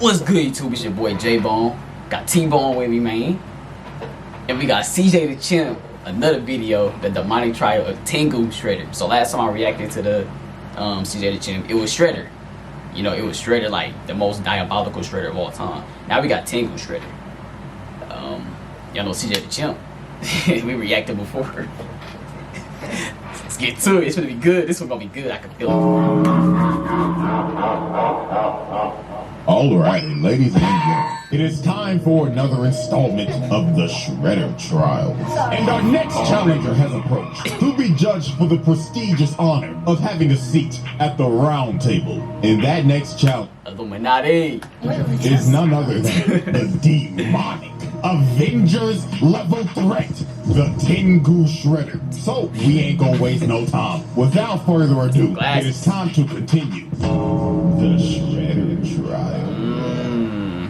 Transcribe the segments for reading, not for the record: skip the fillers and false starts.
What's good, YouTube? It's your boy J-Bone. Got T-Bone with me, man. And we got CJ the Chimp, another video, the demonic trial of Tengu Shredder. So last time I reacted to the CJ the Chimp, it was Shredder. You know, it was Shredder, like the most diabolical Shredder of all time. Now we got Tengu Shredder. Y'all know CJ the Chimp. We reacted before. Let's get to it. It's gonna be good. This one's gonna be good. I can feel it. Alright, ladies and gentlemen, it is time for another installment of the Shredder trial. And our next challenger has approached to be judged for the prestigious honor of having a seat at the round table. And that next challenge Illuminati is none other than the demonic Avengers level threat, the Tengu Shredder. So we ain't gonna waste no time. Without further ado, it is time to continue the Shredder trial.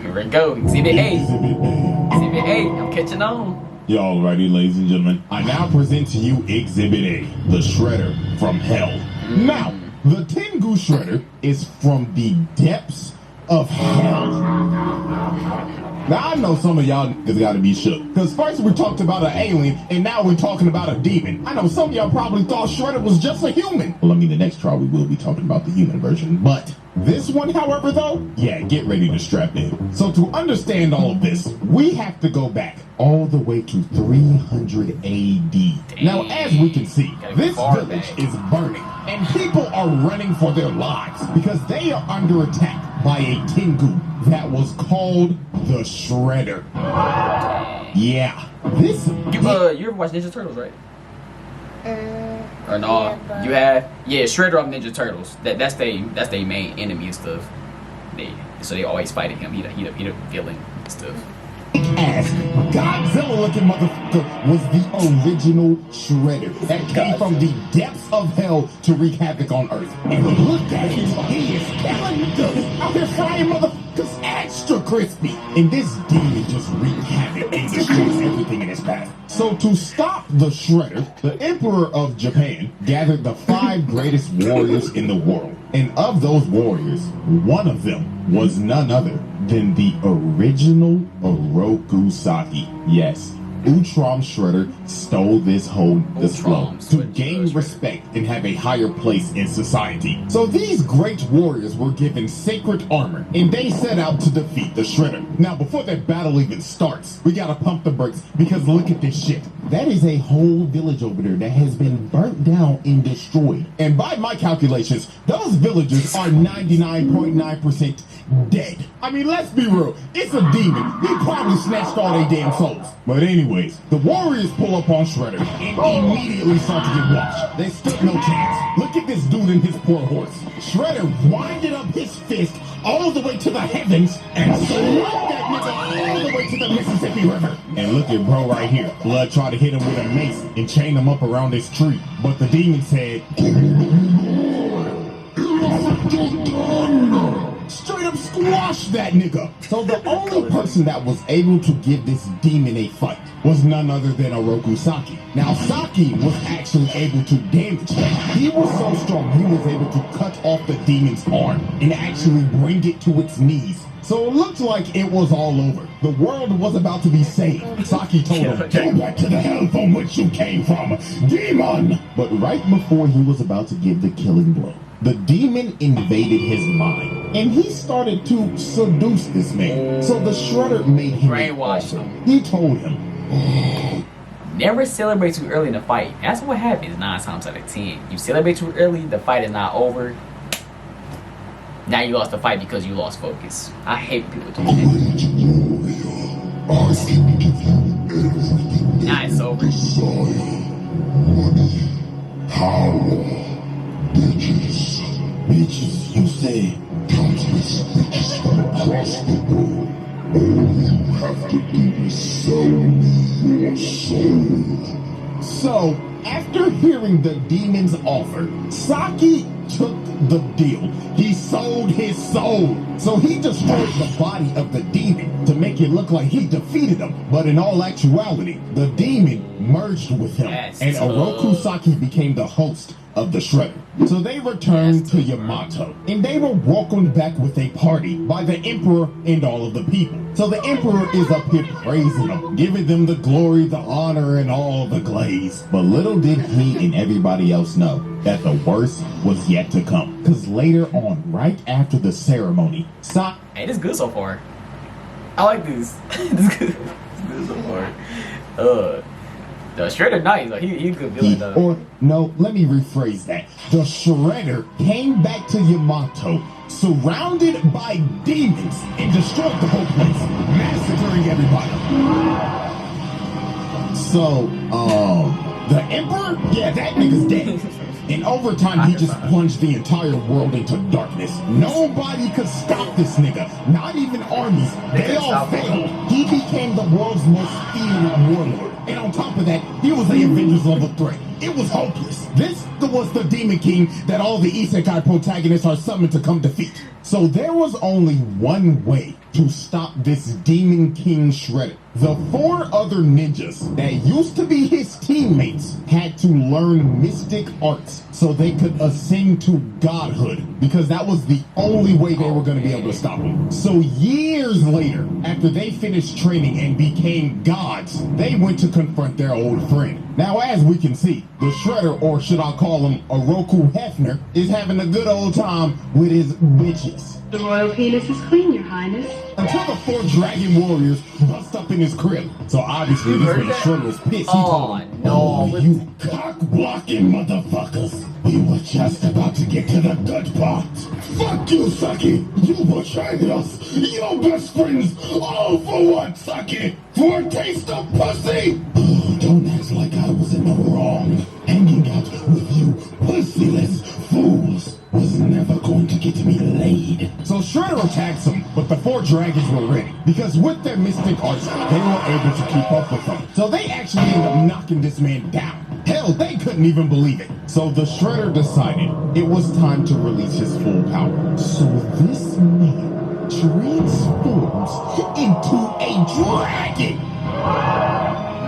Here we go. Exhibit A. Exhibit A. Exhibit A. I'm catching on. Y'all ready, ladies and gentlemen? I now present to you Exhibit A, the Shredder from Hell. Now, the Tengu Shredder is from the depths of hell. Now, I know some of y'all niggas gotta be shook, because first we talked about an alien, and now we're talking about a demon. I know some of y'all probably thought Shredder was just a human. Well, I mean, the next trial we will be talking about the human version, but this one, however, though, yeah, get ready to strap in. So to understand all of this, we have to go back all the way to 300 AD. Now, as we can see, this village is burning, and people are running for their lives because they are under attack by a Tengu that was called the Shredder. Yeah, this... You ever watched Ninja Turtles, right? Or no? Yeah, you have? Yeah, Shredder on Ninja Turtles. That's their main enemy and stuff. So they always fighting him. He the villain and stuff. Ass Godzilla-looking motherfucker was the original Shredder that came from the depths of hell to wreak havoc on Earth. And look at him, he is killing niggas out here frying motherfuckers extra crispy. And this demon just wreaked havoc and destroys everything in his path. So to stop the Shredder, the Emperor of Japan gathered the 5 greatest warriors in the world. And of those warriors, one of them was none other than the original Orokusaki. Yes, Utrom Shredder stole this whole throne to gain respect and have a higher place in society. So these great warriors were given sacred armor, and they set out to defeat the Shredder. Now, before that battle even starts, we gotta pump the brakes, because look at this shit. That is a whole village over there that has been burnt down and destroyed. And by my calculations, those villagers are 99.9% dead. I mean, let's be real. It's a demon. He probably snatched all their damn souls. But anyways, the warriors pull up on Shredder and immediately start to get washed. They stood no chance. Look at this dude and his poor horse. Shredder winded up his fist all the way to the heavens and slapped that nigga all the way to the Mississippi River. And look at bro right here. Blood tried to hit him with a mace and chain him up around this tree. But the demon said, straight up squash that nigga. So the only person that was able to give this demon a fight was none other than Orokusaki. Now Saki was actually able to damage him. He was so strong he was able to cut off the demon's arm and actually bring it to its knees. So it looked like it was all over. The world was about to be saved. Saki told him, go back to the hell from which you came from, demon! But right before he was about to give the killing blow, the demon invaded his mind, and he started to seduce this man. So the Shredder made him brainwash him. He told him, never celebrate too early in the fight. That's what happens 9 times out of 10. You celebrate too early, the fight is not over. Now you lost the fight because you lost focus. I hate when people do that. Now it's over. Money, power, bitches, you say countless bitches from across the world. All you have to do is sell me your soul. So, after hearing the demon's offer, Saki took the deal. He sold his soul. So he destroyed the body of the demon to make it look like he defeated him. But in all actuality, the demon merged with him. And Orokusaki became the host of the Shredder. So they returned to Yamato, and they were welcomed back with a party by the Emperor and all of the people. So the Emperor is up here praising them, giving them the glory, the honor, and all the glaze. But little did he and everybody else know that the worst was yet to come. Because later on, right after the ceremony, hey, this is good so far. I like this. This is good. This is good so far. The Shredder nice. Like, he a good villain though. Or no, let me rephrase that. The Shredder came back to Yamato surrounded by demons and destroyed the whole place, massacring everybody. So, the Emperor? Yeah, that nigga's dead. And over time, he just plunged the entire world into darkness. Nobody could stop this nigga. Not even armies. They all failed. He became the world's most feared warlord. And on top of that, he was the Avengers level threat. It was hopeless. This was the Demon King that all the Isekai protagonists are summoned to come defeat. So there was only one way to stop this Demon King Shredder. The 4 other ninjas that used to be his teammates had to learn mystic arts so they could ascend to godhood, because that was the only way they were going to be able to stop him. So years later, after they finished training and became gods, they went to confront their old friend. Now, as we can see, the Shredder, or should I call him Oroku Hefner, is having a good old time with his bitches. The royal penis is clean, your highness. Until the 4 dragon warriors bust up in his crib. So obviously this when the Shredder was pissed. He told them, no. You cock-blocking motherfuckers. We were just about to get to the good part. Fuck you, Saki. You betrayed us. Your best friends. All for what, Saki? For a taste of pussy? Oh, don't act like I was in the wrong. Hanging out with you pussyless fools was never going to get me laid. So Shredder attacks him, but the 4 dragons were ready, because with their mystic arts, they were able to keep up with him. So they actually ended up knocking this man down. Hell, they couldn't even believe it. So the Shredder decided it was time to release his full power. So this man transforms into a dragon.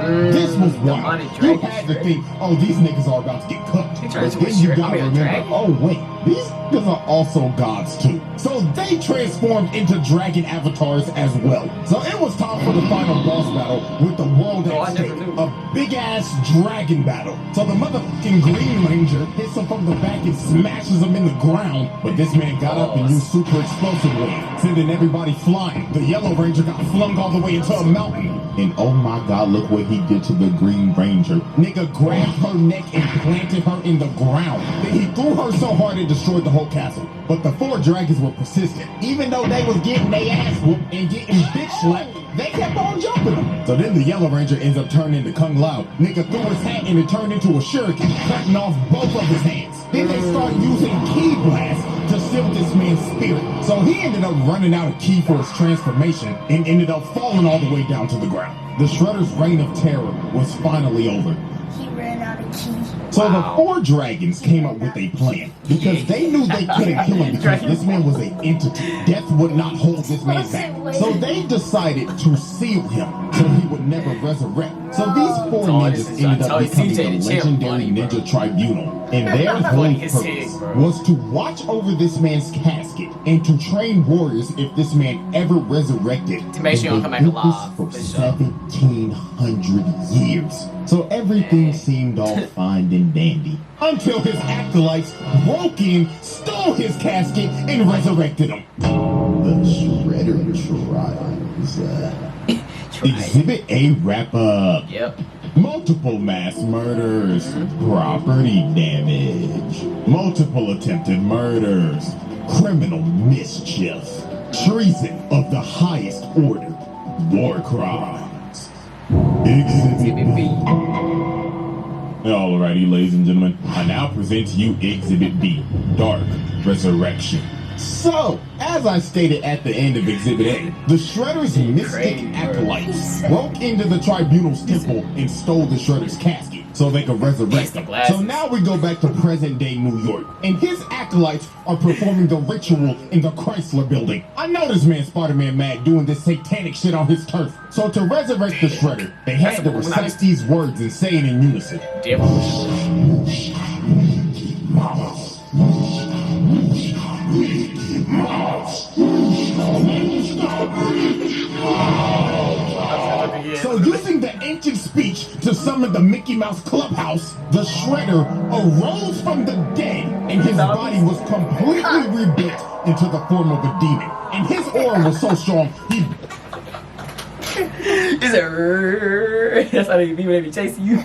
This was wild. You had to think, oh, these niggas are about to get cooked. But then you gotta remember, oh wait, these niggas are also gods too. So they transformed into dragon avatars as well. So it was time for the final boss battle with the world at stake. A big ass dragon battle. So the motherfucking Green Ranger hits him from the back and smashes him in the ground. But this man got up and used super explosive wave, sending everybody flying. The Yellow Ranger got flung all the way into a mountain. And oh my god, look what he did to the Green Ranger. Nigga grabbed her neck and planted her in the ground. Then he threw her so hard it destroyed the whole castle. But the 4 dragons were persistent. Even though they was getting their ass whooped and getting bitch slapped, they kept on jumping them. So then the Yellow Ranger ends up turning into Kung Lao. Nigga threw his hat and it turned into a shuriken, cutting off both of his hands. Then they start using ki blast to seal this man's spirit. So he ended up running out of ki for his transformation and ended up falling all the way down to the ground. The Shredder's reign of terror was finally over. He ran out of ki. So the 4 dragons came up with a plan, because they knew they couldn't kill him because this man was an entity. Death would not hold this man back. So they decided to seal him so he would never resurrect. So these 4 ninjas ended up becoming the legendary Ninja Tribunal. And their whole purpose was to watch over this man's casket and to train warriors if this man ever resurrected. To make sure you don't come back alive. For 1,700 years. So everything seemed all fine and dandy. Until his acolytes broke in, stole his casket, and resurrected him. The Shredder Trials. Exhibit A wrap-up. Yep. Multiple mass murders, property damage, multiple attempted murders, criminal mischief, treason of the highest order, war crimes. Exhibit B. Alrighty, ladies and gentlemen, I now present to you Exhibit B, Dark Resurrection. So, as I stated at the end of Exhibit A, the Shredder's mystic acolytes broke into the Tribunal's temple and stole the Shredder's casket so they could resurrect him. So now we go back to present-day New York, and his acolytes are performing the ritual in the Chrysler Building. I know this man Spider-Man mad doing this satanic shit on his turf. So to resurrect the Shredder, they had to recite these words and say it in unison. So using the ancient speech to summon the Mickey Mouse Clubhouse, the Shredder arose from the dead and his body was completely rebuilt into the form of a demon. And his aura was so strong, he... That's how they be when they be chasing you.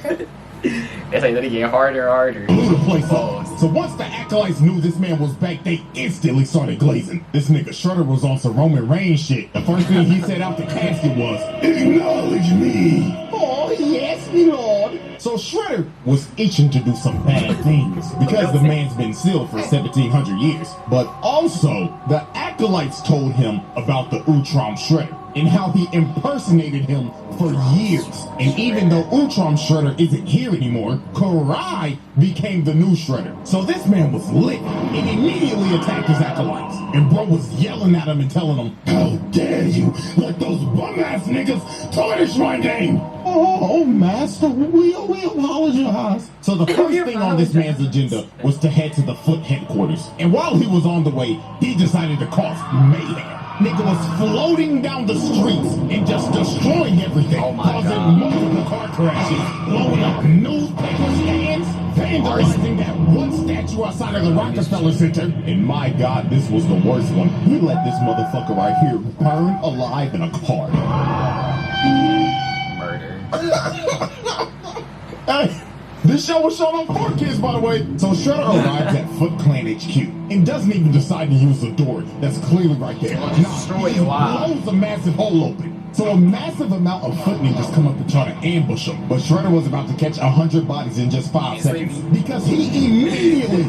That's how they get harder and harder. Blew the place up. So once the acolytes knew this man was back, they instantly started glazing. This nigga Shredder was on some Roman Reigns shit. The first thing he said out the casket was, "Acknowledge me." Oh, yes, me lord. So Shredder was itching to do some bad things because the man's been sealed for 1,700 years. But also, the acolytes told him about the Utrom Shredder and how he impersonated him for years. And even though Utrom Shredder isn't here anymore, Karai became the new Shredder. So this man was lit and immediately attacked his acolytes. And bro was yelling at him and telling him, "How dare you let those bum-ass niggas tarnish my name?" Oh, master, we apologize. So the first thing on this man's agenda was to head to the Foot headquarters. And while he was on the way, he decided to cause mayhem. Nigga was floating down the streets and just destroying everything, causing multiple car crashes, blowing up newspaper stands, vandalizing that one statue outside of the Rockefeller Center. And my God, this was the worst one. He let this motherfucker right here burn alive in a car. Murder. Hey, this show was shown on 4Kids, by the way. So Shredder arrives at Foot Clan HQ and doesn't even decide to use the door that's clearly right there. He blows a massive hole open. So a massive amount of Foot ninjas come up and try to ambush him. But Shredder was about to catch 100 bodies in just 5 seconds because he immediately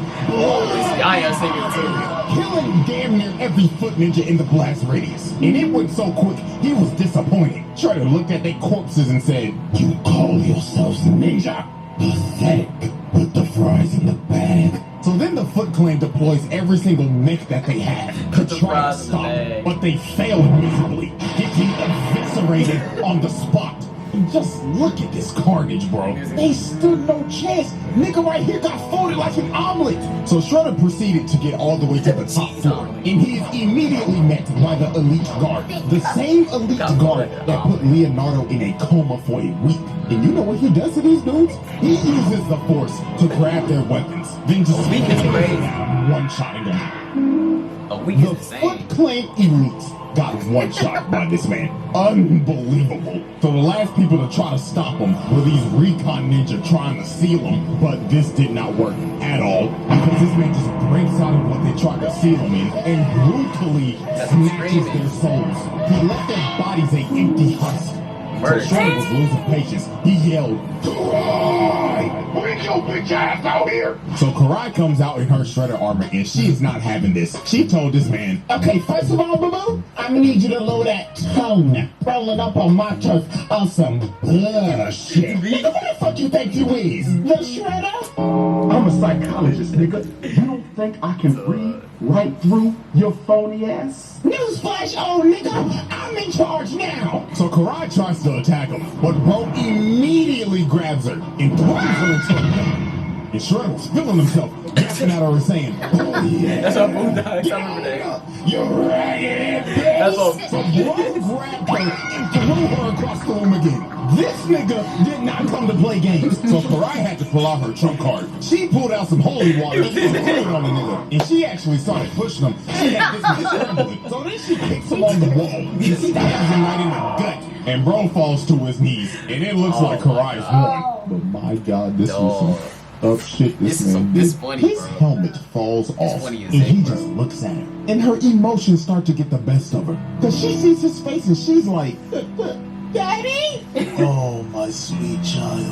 killing damn near every Foot ninja in the blast radius. And it went so quick, he was disappointed. Shredder looked at their corpses and said, "You call yourselves ninja? Pathetic. Put the fries in the bag." So then the Foot Clan deploys every single mech that they have to try to stop, but they failed miserably, getting eviscerated on the spot. And just look at this carnage, bro. They stood no chance. Nigga right here got folded like an omelet. So Shredder proceeded to get all the way to the top floor, and he is immediately met by the elite guard. The same elite guard that put Leonardo in a coma for a week. And you know what he does to these dudes? He uses the force to grab their weapons, then just one-shotting them. The Foot Clan elites got one shot by this man. Unbelievable. So the last people to try to stop him were these recon ninja trying to seal him, but this did not work at all because this man just breaks out of what they tried to seal him in and brutally snatches their souls. He left their bodies an empty husk. So Shredder was losing patience. He yelled, "Karai! Bring your bitch ass out here!" So Karai comes out in her Shredder armor and she is not having this. She told this man, "Okay, first of all, boo-boo, I need you to lower that tongue rolling up on my turf on some bullshit. Nigga, who the fuck you think you is? The Shredder?" I'm a psychologist, nigga. You don't think I can read right through your phony ass? Newsflash, old nigga, I'm in charge now. So Karai tries to attack him, but bro immediately grabs her and throws her into a pit. And Shredder was feeling himself, laughing at her and saying, "Oh yeah, that's how Boone died. I remember that. You're ragged, bitch." That's all. So bro grabbed her and threw her across the room again. This nigga did not come to play games. So Karai had to pull out her trump card. She pulled out some holy water and threw it on the nigga. And she actually started pushing him. She had this man scrambling. So then she kicks him on the wall and stabs him right in the gut. And bro falls to his knees. And it looks like Karai's won. But my God, this was some up shit this man did. Funny, his bro. helmet falls off and he just looks at her. And her emotions start to get the best of her. Because she sees his face and she's like, "Daddy?" "Oh, my sweet child."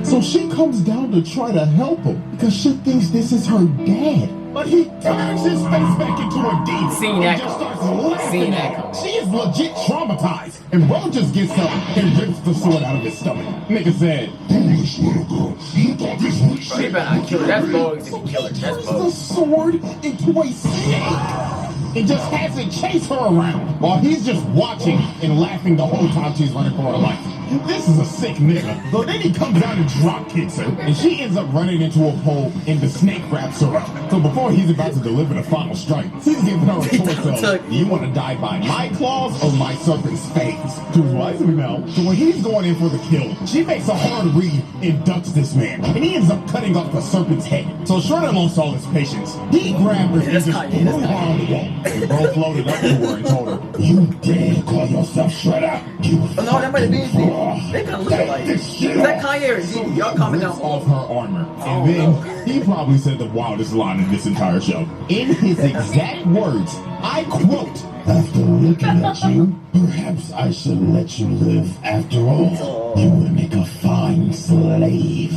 So she comes down to try to help him because she thinks this is her dad. But he turns his face back into a demon and just starts laughing at her. She is legit traumatized. And bro just gets up and rips the sword out of his stomach. Nigga said, "Foolish little girl, you thought this was shit." Bro, you better not kill her. That's bogus if you kill her. That's Turns the bogus. sword into a snake. and just has it chase her around while he's just watching and laughing the whole time she's running for her life. This is a sick nigga. So then he comes down and drop kicks her, and she ends up running into a pole, and the snake wraps her up. So before he's about to deliver the final strike, he's giving her a choice of, do you want to die by my claws or my serpent's fangs? Choose wisely now. So when he's going in for the kill, she makes a hard read and ducks this man, and he ends up cutting off the serpent's head. So Shredder lost all his patience. He grabbed her and just threw her on the wall. And bro floated up to her and told her, you dare call yourself Shredder? You Oh, no, that might have been Z. They kind of look alike. Is that Kanye or Z? Y'all comment down off her armor. And then he probably said the wildest line in this entire show. In his exact words, I quote, after looking at you, perhaps I should let you live after all. You would make a fine slave.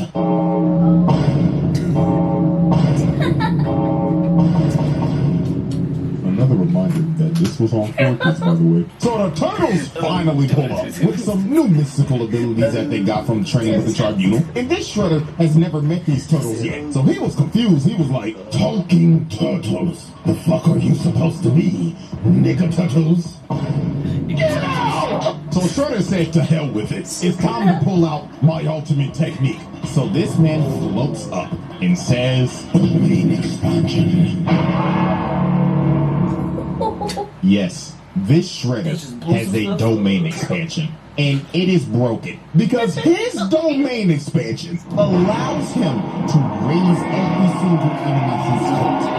Another reminder that this was on purpose, by the way. So the Turtles finally pull up with some new mystical abilities that they got from training with the Tribunal. And this Shredder has never met these turtles yet. So he was confused. He was like, talking turtles. The fuck are you supposed to be, nigga turtles? So Shredder said to hell with it. It's time to pull out my ultimate technique. So this man floats up and says, domain expansion. Yes, this Shredder has a domain expansion, and it is broken because his domain expansion allows him to raise every single enemy he's fought.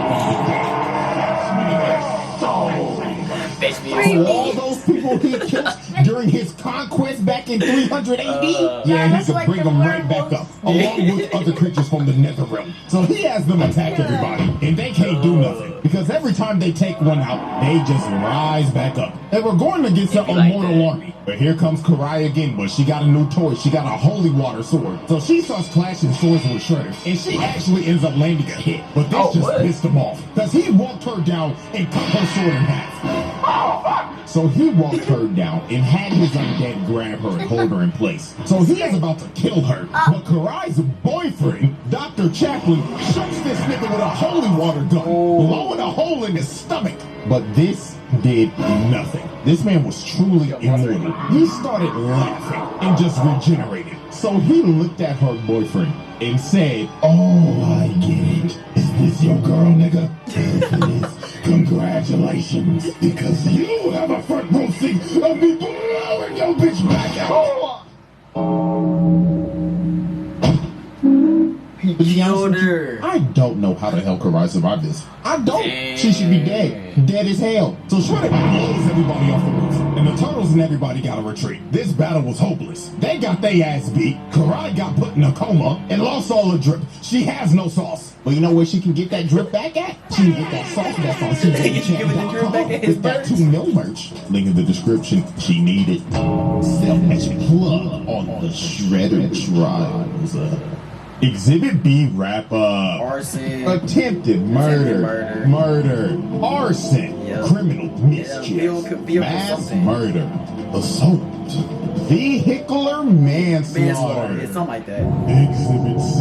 So all those people he killed during his conquest back in 300 AD, yeah, he could bring them right back up, along with other creatures from the Nether Realm. So he has them attack everybody, and they can't do nothing. Because every time they take one out, they just rise back up. And we're going against the immortal army. But here comes Karai again, but she got a new toy. She got a holy water sword. So she starts clashing swords with Shredder. And she actually ends up landing a hit. But this just pissed him off. Because he walked her down and cut her sword in half. So he walked her down and had his undead grab her and hold her in place. So he is about to kill her. But Karai's boyfriend, Dr. Chaplin, shoots this nigga with a holy water gun, blowing a hole in his stomach. But this did nothing. This man was truly immortal. He started laughing and just regenerated. So he looked at her boyfriend and said, oh, I get it. Is this your girl, nigga? If it is, congratulations, because you have a front row seat of me blowing your bitch back out. He killed her. I don't know how the hell Karai survived this. I don't. Damn. She should be dead. Dead as hell. So Shredder blows everybody off the roof. And the Turtles and everybody got to retreat. This battle was hopeless. They got their ass beat. Karai got put in a coma and lost all the drip. She has no sauce. But you know where she can get that drip back at? She can get that sauce back on CJChamp.com with that 2 mil merch. Link in the description. She needed. Self-match plug on the Shredder trials. Exhibit B wrap up. Arson. Attempted murder. Murder. Arson. Yep. Criminal mischief. Mass murder. Assault. Vehicular manslaughter. It's something like that. Exhibit C.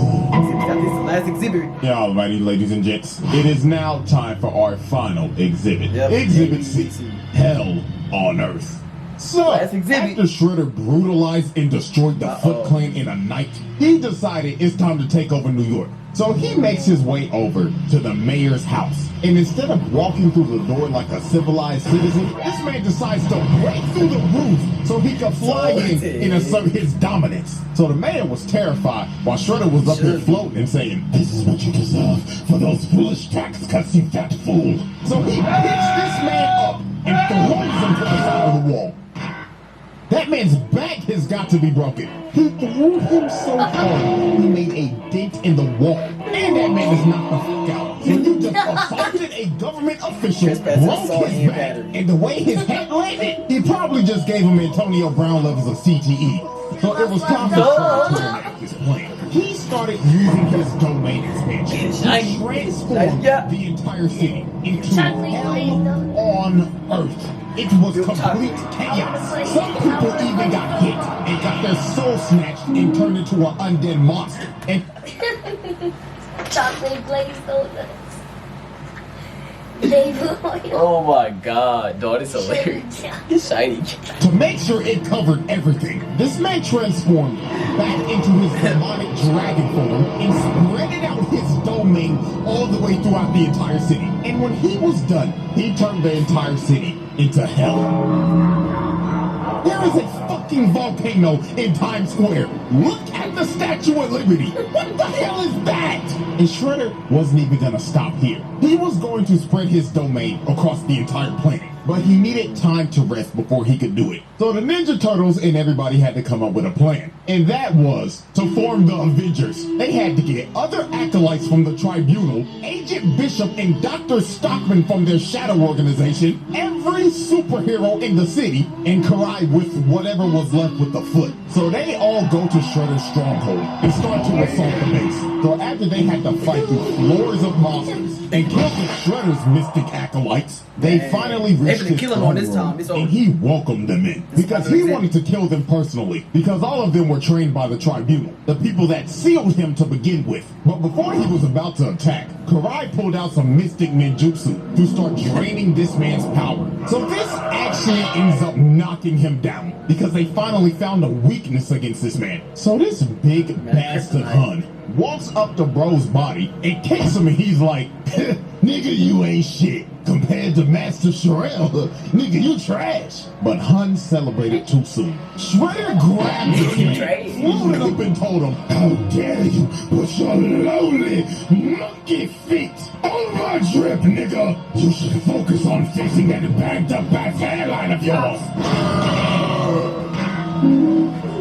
Got this last exhibit. Yeah, alrighty, ladies and gents. It is now time for our final exhibit. Yep. Exhibit C. Hell on Earth. So, after Shredder brutalized and destroyed the Foot Clan in a night, he decided it's time to take over New York. So he makes his way over to the mayor's house. And instead of walking through the door like a civilized citizen, this man decides to break through the roof so he could fly in and assert his dominance. So the mayor was terrified while Shredder was up here floating and saying, this is what you deserve for those foolish tax cuts, you fat fool. So he picks this man up and throws him to the side of the wall. That man's back has got to be broken. He threw him so hard, he made a dent in the wall. And that man is knocked the fuck out. So you just assaulted a government official, broke his back, and the way his head landed, he probably just gave him Antonio Brown levels of CTE. So it was time for Shredder to enact his plan. He started using his domain expansion to transform the entire city into hell on Earth. It was complete chaos. Some people even got hit and got their soul snatched and turned into an undead monster. And chocolate glazed donuts. Baby oil. Oh my god, dog, it's hilarious. It's shiny. To make sure it covered everything, this man transformed back into his demonic dragon form and spreaded out his domain all the way throughout the entire city. And when he was done, he turned the entire city into hell. There is a fucking volcano in Times Square. Look at the Statue of Liberty. What the hell is that? And Shredder wasn't even gonna stop here. He was going to spread his domain across the entire planet. But he needed time to rest before he could do it. So the Ninja Turtles and everybody had to come up with a plan. And that was to form the Avengers. They had to get other acolytes from the Tribunal, Agent Bishop and Dr. Stockman from their shadow organization, every superhero in the city, and collide with whatever was left with the foot. So they all go to Shredder's stronghold and start to assault the base. So after they had to fight through floors of monsters and kill the Shredder's mystic acolytes, they finally reached his kill him on this throne time. It's room, and over. he welcomed them in because he wanted to kill them personally because all of them were trained by the Tribunal, the people that sealed him to begin with. But before he was about to attack, Karai pulled out some mystic ninjutsu to start draining this man's power. So this actually ends up knocking him down because they finally found a weakness against this man. So this big bastard Hun walks up to bro's body and kicks him, and he's like, nigga, you ain't shit. Compared to Master Sherelle, nigga, you trash. But Hun celebrated too soon. Shredder grabbed this man, floated up and told him, how dare you put your lonely monkey feet on my drip, nigga. You should focus on fixing that bagged up ass hairline of yours.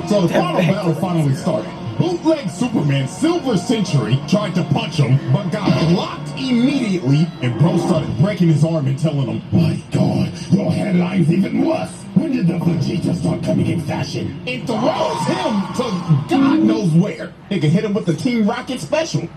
So the final battle finally started. Bootleg Superman Silver Century tried to punch him, but got blocked immediately, and bro started breaking his arm and telling him, my god, your headline's even worse. When did the Vegeta start coming in fashion? It throws him to God knows where. They can hit him with the Team Rocket special.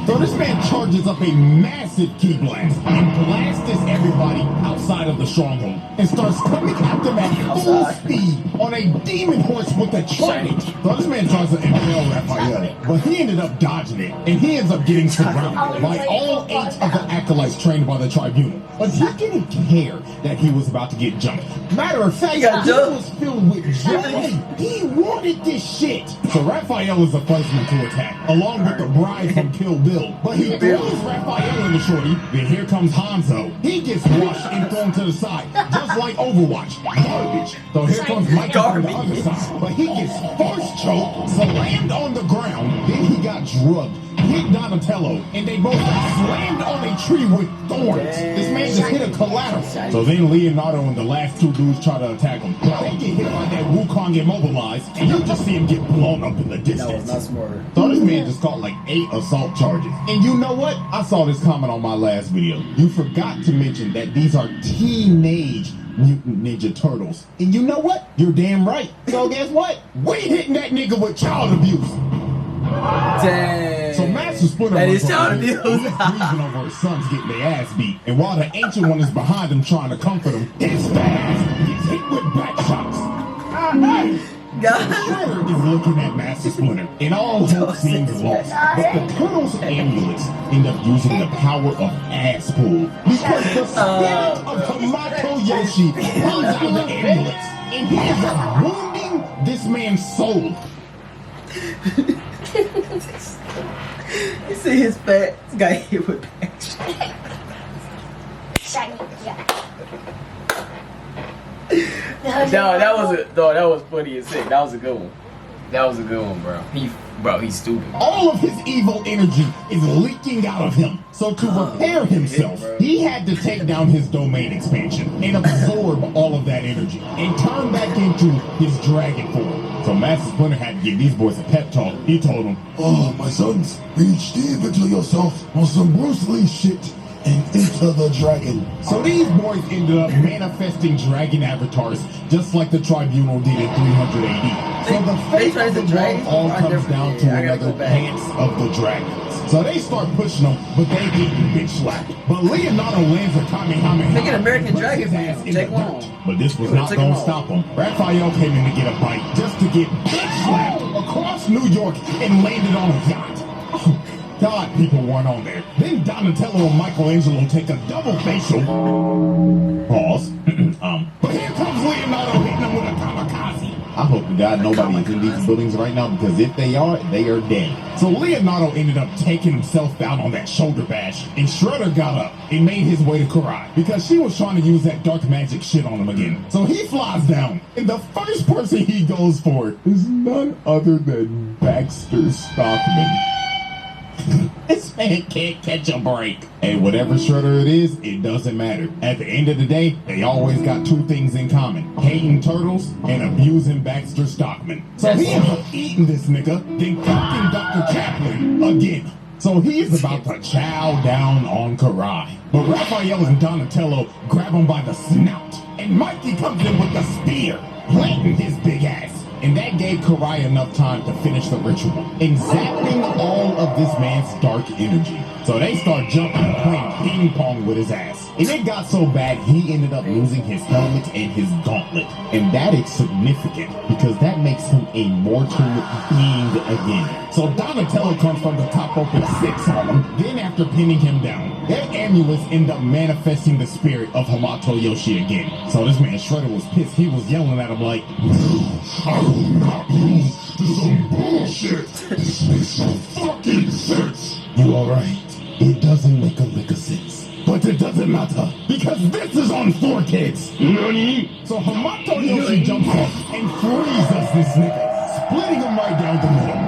So this man charges up a massive key blast and blasts everybody outside of the stronghold and starts coming at them at full speed on a demon horse with a trident. So this man tries to impale Raphael, but he ended up dodging it, and he ends up getting surrounded by all 8 of the acolytes trained by the Tribunal. But he didn't care that he was about to get jumped. Matter of fact, he was filled with joy. He wanted this shit. So Raphael is the first one to attack, along with the bride from Kill Bill. But he throws Raphael in the shorty, then here comes Hanzo. He gets washed and thrown to the side, just like Overwatch. Garbage. So here comes Mike on the other side, but he gets force choked, slammed on the ground, then he got drugged, hit Donatello, and they both got slammed on a tree with thorns. This man just hit a collateral. So then Leonardo and the last 2 dudes try to attack him. They get hit by that Wukong immobilized, and you just see him get blown up in the distance. Not smarter. So this man just caught like 8 assault charges. And you know what? I saw this comment on my last video. You forgot to mention that these are teenage Mutant Ninja Turtles. And you know what? You're damn right. So guess what? We hitting that nigga with child abuse. Dang. So Master Splinter That was is child on abuse. grieving over his sons getting their ass beat. And while the Ancient One is behind him trying to comfort him, his ass gets hit with back shots. Shredder is looking at Master Splinter, and all hope seems lost. But the Turtles' amulets end up using the power of ass pull because the spirit of Hamato Yoshi comes out of the amulets, and he ends up wounding this man's soul. You see his fat got hit with back. Shiny. Yeah. That was funny as heck. That was a good one. That was a good one, bro. He's stupid. All of his evil energy is leaking out of him. So to repair himself, he had to take down his domain expansion and absorb all of that energy and turn back into his dragon form. So Master Splinter had to give these boys a pep talk. He told them, oh, my sons, reach deep into yourself on some Bruce Lee shit and enter the dragon. So these boys ended up manifesting dragon avatars just like the Tribunal did in 300 AD. So the fate of the world all comes down to another dance of the dragons. So they start pushing them, but they get bitch slapped. But Leonardo lands a Kamehameha. Make an American puts Dragon his ass fan. in Take the one dirt. on. But this was not Take going him to on. stop him. Raphael came in to get a bite just to get bitch slapped across New York and landed on a yacht. God people weren't on there. Then Donatello and Michelangelo take a double facial. Pause. But here comes Leonardo hitting them with a kamikaze. I hope to God nobody is in these buildings right now, because if they are dead. So Leonardo ended up taking himself down on that shoulder bash, and Shredder got up and made his way to Karai because she was trying to use that dark magic shit on him again. So he flies down, and the first person he goes for is none other than Baxter Stockman. This man can't catch a break. And whatever Shredder it is, it doesn't matter. At the end of the day, they always got two things in common: hating turtles and abusing Baxter Stockman. So he ends up eating this nigga, then fucking Dr. Chaplin again. So he's about to chow down on Karai. But Raphael and Donatello grab him by the snout, and Mikey comes in with the spear, planting his big ass. And that gave Karai enough time to finish the ritual and zapping all of this man's dark energy. So they start jumping and playing ping pong with his ass. And it got so bad he ended up losing his helmet and his gauntlet. And that is significant because that makes him a mortal being again. So Donatello comes from the top rope and sits on him. Then after pinning him down, their amulets end up manifesting the spirit of Hamato Yoshi again. So this man Shredder was pissed. He was yelling at him like, "I will not lose to some bullshit. This makes no fucking sense." You alright? It doesn't make a lick of sense. But it doesn't matter, because this is on 4Kids. Nani? So Hamato Yoshi jumps up and freezes this nigga, splitting him right down the middle.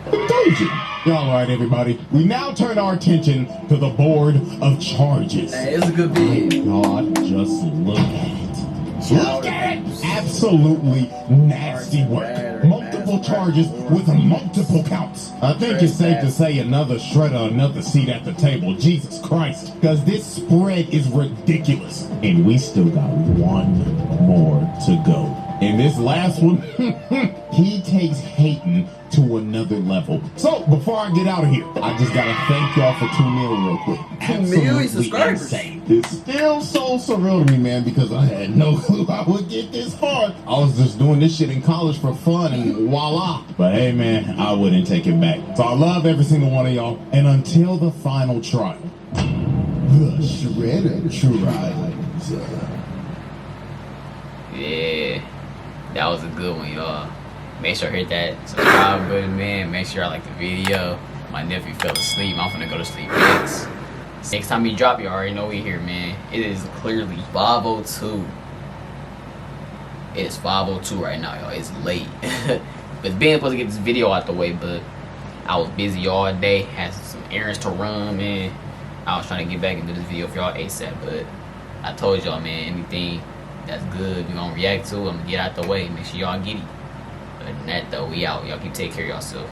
I told you. Alright, everybody. We now turn our attention to the board of charges. Hey, it's a good vid. God, just look at it. Look at it! Absolutely nasty work. Multiple charges with multiple counts. I think it's safe to say another Shredder, another seat at the table. Jesus Christ. Because this spread is ridiculous. And we still got one more to go. And this last one, he takes hating to another level. So, before I get out of here, I just gotta thank y'all for 2 million real quick. 2 million subscribers. Insane. It's still so surreal to me, man, because I had no clue I would get this far. I was just doing this shit in college for fun and voila. But hey, man, I wouldn't take it back. So I love every single one of y'all. And until the final trial, the Shredder tries. Yeah, that was a good one, y'all. Make sure to hit that subscribe button, man. Make sure I like the video. My nephew fell asleep. I'm finna go to sleep next. Next time you drop, you already know we here, man. It is clearly 5:02. It is 5:02 right now, y'all. It's late. But being supposed to get this video out the way, but I was busy all day. Had some errands to run, man. I was trying to get back into this video for y'all ASAP, but I told y'all, man, anything that's good, we gonna react to. I'm gonna get out the way. Make sure y'all get it. Other than that, though, we out. Y'all keep taking care of yourself.